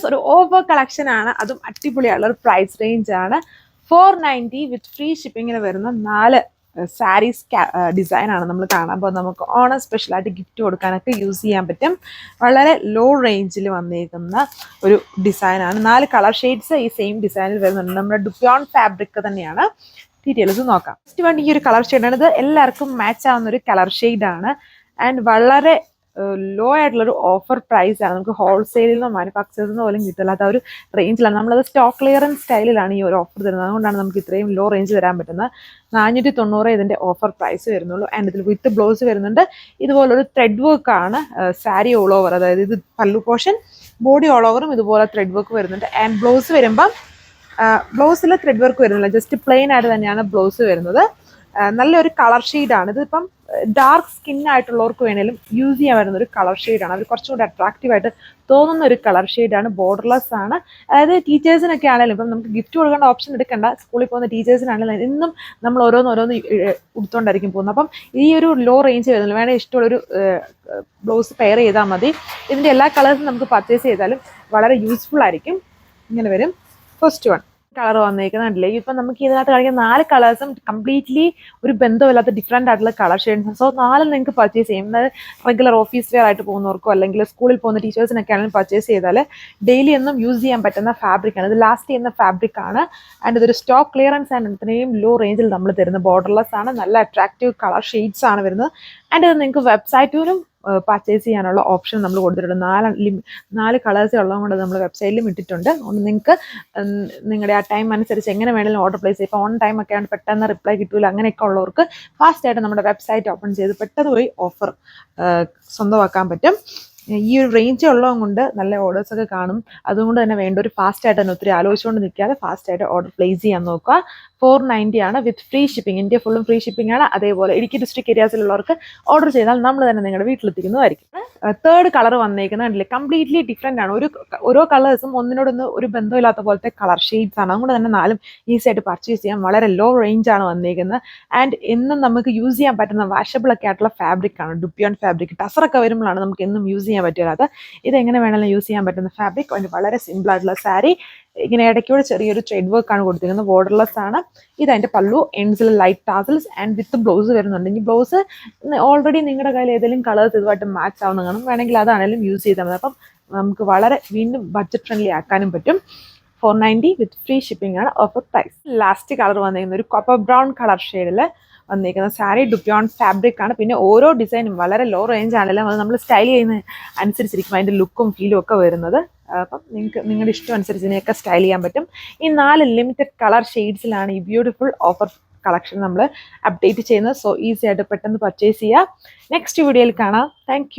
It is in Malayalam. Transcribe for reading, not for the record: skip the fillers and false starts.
ഒരു ഓവർ കളക്ഷൻ ആണ്, അതും അടിപൊളിയുള്ള ഒരു പ്രൈസ് റേഞ്ച് ആണ്. 490 വിത്ത് ഫ്രീ ഷിപ്പിങ്ങിന് വരുന്ന 4 സാരീസ് ഡിസൈൻ ആണ് നമ്മൾ കാണാൻ പോകുന്നത്. നമുക്ക് ഓണം സ്പെഷ്യലായിട്ട് ഗിഫ്റ്റ് കൊടുക്കാനൊക്കെ യൂസ് ചെയ്യാൻ പറ്റും. വളരെ ലോ റേഞ്ചിൽ വന്നിരിക്കുന്ന ഒരു ഡിസൈനാണ്. 4 കളർ ഷെയ്ഡ്സ് ഈ സെയിം ഡിസൈനിൽ വരുന്നുണ്ട്. നമ്മുടെ ഡുപ്യോൺ ഫാബ്രിക് തന്നെയാണ്. ഡീറ്റെയിൽസ് നോക്കാം. ഫസ്റ്റ് വൺ ഈ ഒരു കളർ ഷെയ്ഡാണ്. ഇത് എല്ലാവർക്കും മാച്ച് ആവുന്ന ഒരു കളർ ഷെയ്ഡാണ്. ആൻഡ് വളരെ ലോ ആയിട്ടുള്ളൊരു ഓഫർ പ്രൈസ് ആണ്. നമുക്ക് ഹോൾസെയിലിൽ നിന്നോ മാനുഫാക്ചറിൽ നിന്നോ പോലും കിട്ടില്ലാത്ത ഒരു റേഞ്ചിലാണ്. നമ്മളത് സ്റ്റോക്ക് ക്ലിയറൻസ് സ്റ്റൈലിലാണ് ഈ ഒരു ഓഫർ തരുന്നത്. അതുകൊണ്ടാണ് നമുക്ക് ഇത്രയും ലോ റേഞ്ച് തരാൻ പറ്റുന്നത്. 490 ഇതിൻ്റെ ഓഫർ പ്രൈസ് വരുന്നുള്ളൂ. ആൻഡ് ഇതിൽ വിത്ത് ബ്ലൗസ് വരുന്നുണ്ട്. ഇതുപോലൊരു ത്രെഡ് വർക്ക് ആണ് സാരി ഓൾ ഓവർ, അതായത് ഇത് പല്ലു പോർഷൻ, ബോഡി ഓൾ ഓവറും ഇതുപോലെ ത്രെഡ് വർക്ക് വരുന്നുണ്ട്. ആൻഡ് ബ്ലൗസ് വരുമ്പം ബ്ലൗസിൽ ത്രെഡ് വർക്ക് വരുന്നില്ല, ജസ്റ്റ് പ്ലെയിൻ ആയിട്ട് തന്നെയാണ് ബ്ലൗസ് വരുന്നത്. നല്ലൊരു കളർ ഷെയ്ഡാണ്. ഇതിപ്പം ഡാർക്ക് സ്കിൻ ആയിട്ടുള്ളവർക്ക് വേണേലും യൂസ് ചെയ്യാൻ വരുന്ന ഒരു കളർ ഷെയ്ഡാണ്. അത് കുറച്ചും കൂടി അട്രാക്റ്റീവായിട്ട് തോന്നുന്ന ഒരു കളർ ഷെയ്ഡാണ്. ബോർഡർലെസ് ആണ്. അതായത് ടീച്ചേഴ്സിനൊക്കെ ആണെങ്കിലും ഇപ്പം നമുക്ക് ഗിഫ്റ്റ് കൊടുക്കേണ്ട ഓപ്ഷൻ എടുക്കേണ്ട, സ്കൂളിൽ പോകുന്ന ടീച്ചേഴ്സിനാണെങ്കിലും ഇന്നും നമ്മൾ ഓരോന്ന് ഉടുത്തോണ്ടായിരിക്കും പോകുന്നത്. അപ്പം ഈ ഒരു ലോ റേഞ്ച് വരുന്നില്ല, വേണേൽ ഇഷ്ടമുള്ളൊരു ബ്ലൗസ് പെയർ ചെയ്താൽ മതി. ഇതിൻ്റെ എല്ലാ കളേഴ്സും നമുക്ക് പർച്ചേസ് ചെയ്താലും വളരെ യൂസ്ഫുൾ ആയിരിക്കും. ഇങ്ങനെ വരും. ഫസ്റ്റ് വൺ കളർ വന്നേക്കുന്നുണ്ടല്ലേ. ഇപ്പം നമുക്ക് ഇതിനകത്ത് കാണിക്കുന്ന 4 കളേഴ്സും കംപ്ലീറ്റ്ലി ഒരു ബന്ധമില്ലാത്ത ഡിഫറെൻ്റ് ആയിട്ടുള്ള കളർ ഷെയ്ഡ്സ്. സോ 4 നിങ്ങൾക്ക് പർച്ചേസ് ചെയ്യും. റെഗുലർ ഓഫീസ് വെയർ ആയിട്ട് പോകുന്നവർക്കോ അല്ലെങ്കിൽ സ്കൂളിൽ പോകുന്ന ടീച്ചേഴ്സിനൊക്കെ ആണെങ്കിലും പർച്ചേസ് ചെയ്താൽ ഡെയിലി എന്നും യൂസ് ചെയ്യാൻ പറ്റുന്ന ഫാബ്രിക്കാണ്. ഇത് ലാസ്റ്റ് ചെയ്യുന്ന ഫാബ്രിക് ആണ്. ആൻഡ് ഇതൊരു സ്റ്റോക്ക് ക്ലിയറൻസ് ആണ്. ഇത്രയും ലോ റേഞ്ചിൽ നമ്മൾ തരുന്നത്. ബോർഡർലെസ് ആണ്. നല്ല അട്രാക്റ്റീവ് കളർ ഷെയ്ഡ്സ് ആണ് വരുന്നത്. ആൻഡ് ഇത് നിങ്ങൾക്ക് വെബ്സൈറ്റിലും പർച്ചേസ് ചെയ്യാനുള്ള ഓപ്ഷൻ നമ്മൾ കൊടുത്തിട്ടുണ്ട്. 4 കളേഴ്സേ ഉള്ളതുകൊണ്ട് നമ്മൾ വെബ്സൈറ്റിലും ഇട്ടിട്ടുണ്ട്. അതുകൊണ്ട് നിങ്ങൾക്ക് നിങ്ങളുടെ ആ ടൈം അനുസരിച്ച് എങ്ങനെ വേണമെങ്കിലും ഓർഡർ പ്ലേസ് ചെയ്യും. ഇപ്പോൾ ഓൺ ടൈം ഒക്കെ ആണ് പെട്ടെന്ന് റിപ്ലൈ കിട്ടില്ല, അങ്ങനെയൊക്കെ ഉള്ളവർക്ക് ഫാസ്റ്റായിട്ട് നമ്മുടെ വെബ്സൈറ്റ് ഓപ്പൺ ചെയ്ത് പെട്ടെന്ന് പോയി ഓഫർ സ്വന്തമാക്കാൻ പറ്റും. ഈ ഒരു റേഞ്ച് ഉള്ളതുകൊണ്ട് നല്ല ഓർഡേഴ്സൊക്കെ കാണും. അതുകൊണ്ട് തന്നെ വേണ്ട ഒരു ഫാസ്റ്റായിട്ട് തന്നെ ഒത്തിരി ആലോചിച്ചുകൊണ്ട് നിൽക്കാതെ ഫാസ്റ്റായിട്ട് ഓർഡർ പ്ലേസ് ചെയ്യാൻ നോക്കുക. 490 ആണ് വിത്ത് ഫ്രീ ഷിപ്പിംഗ്. ഇന്ത്യ ഫുള്ളും ഫ്രീ ഷിപ്പിംഗ് ആണ്. അതേപോലെ ഇടുക്കി ഡിസ്ട്രിക്ട് ഏരിയാസിലുള്ളവർക്ക് ഓർഡർ ചെയ്താൽ നമ്മൾ തന്നെ നിങ്ങളുടെ വീട്ടിലെത്തിക്കുന്നതായിരിക്കും. തേർഡ് കളർ വന്നേക്കുന്നുണ്ടല്ലേ, കംപ്ലീറ്റ്ലി ഡിഫറെൻ്റ് ആണ്. ഓരോ കളേഴ്സും ഒന്നിനോടൊന്ന് ഒരു ബന്ധമില്ലാത്ത പോലത്തെ കളർ ഷെയ്ഡ്സ് ആണ്. അതുകൊണ്ട് തന്നെ 4 ഈസി ആയിട്ട് പർച്ചേസ് ചെയ്യാം. വളരെ ലോ റേഞ്ച് ആണ് വന്നേക്കുന്നത്. ആൻഡ് എന്നും നമുക്ക് യൂസ് ചെയ്യാൻ പറ്റുന്ന വാഷബിൾ ഒക്കെ ആയിട്ടുള്ള ഫാബ്രിക് ആണ്. ഡുപ്യോൺ ഫാബ്രിക്. ടസറൊക്കെ വരുമ്പോഴാണ് നമുക്ക് എന്നും യൂസ് ചെയ്യാൻ പറ്റില്ലാത്ത. ഇതെങ്ങനെ വേണമെങ്കിലും യൂസ് ചെയ്യാൻ പറ്റുന്ന ഫാബ്രിക്. അതിന് വളരെ സിമ്പിൾ ആയിട്ടുള്ള സാരി. ഇങ്ങനെ ഇടയ്ക്കൂടെ ചെറിയൊരു ത്രെഡ് വർക്ക് ആണ് കൊടുത്തിരിക്കുന്നത്. ബോർഡർലെസ് ആണ്. ഇതതിൻ്റെ പല്ലു. എൻഡ്സിൽ light tassels and with blouse വരുന്നുണ്ട്. ഈ ബ്ലൗസ് ഓൾറെഡി നിങ്ങളുടെ കയ്യിൽ ഏതെങ്കിലും കളേഴ്സ് ഇതുമായിട്ട് മാച്ച് ആവുന്ന കാണും. വേണമെങ്കിൽ അതാണെങ്കിലും യൂസ് ചെയ്താൽ മതി. അപ്പം നമുക്ക് വളരെ വീണ്ടും ബഡ്ജറ്റ് ഫ്രണ്ട്ലി ആക്കാനും പറ്റും. 490 വിത്ത് ഫ്രീ ഷിപ്പിംഗ് ആണ് ഓഫർ പ്രൈസ്. ലാസ്റ്റ് കളർ വന്നിരിക്കുന്ന ഒരു കോപ്പർ ബ്രൗൺ കളർ ഷെയ്ഡിൽ വന്നിരിക്കുന്ന സാരി. ഡുപ്യോൺ ഫാബ്രിക് ആണ്. പിന്നെ ഓരോ ഡിസൈനും വളരെ ലോ റേഞ്ച് ആണെങ്കിലും അത് നമ്മൾ സ്റ്റൈൽ ചെയ്യുന്ന അനുസരിച്ചിരിക്കും അതിൻ്റെ ലുക്കും ഫീലും ഒക്കെ വരുന്നത്. അപ്പം നിങ്ങൾക്ക് നിങ്ങളുടെ ഇഷ്ടം അനുസരിച്ച് ഇതിനെയൊക്കെ സ്റ്റൈൽ ചെയ്യാൻ പറ്റും. ഈ 4 ലിമിറ്റഡ് കളർ ഷെയ്ഡ്സിലാണ് ഈ ബ്യൂട്ടിഫുൾ ഓഫർ കളക്ഷൻ നമ്മൾ അപ്ഡേറ്റ് ചെയ്യുന്നത്. സോ ഈസി ആയിട്ട് പെട്ടെന്ന് പർച്ചേസ് ചെയ്യുക. നെക്സ്റ്റ് വീഡിയോയിൽ കാണാം. താങ്ക്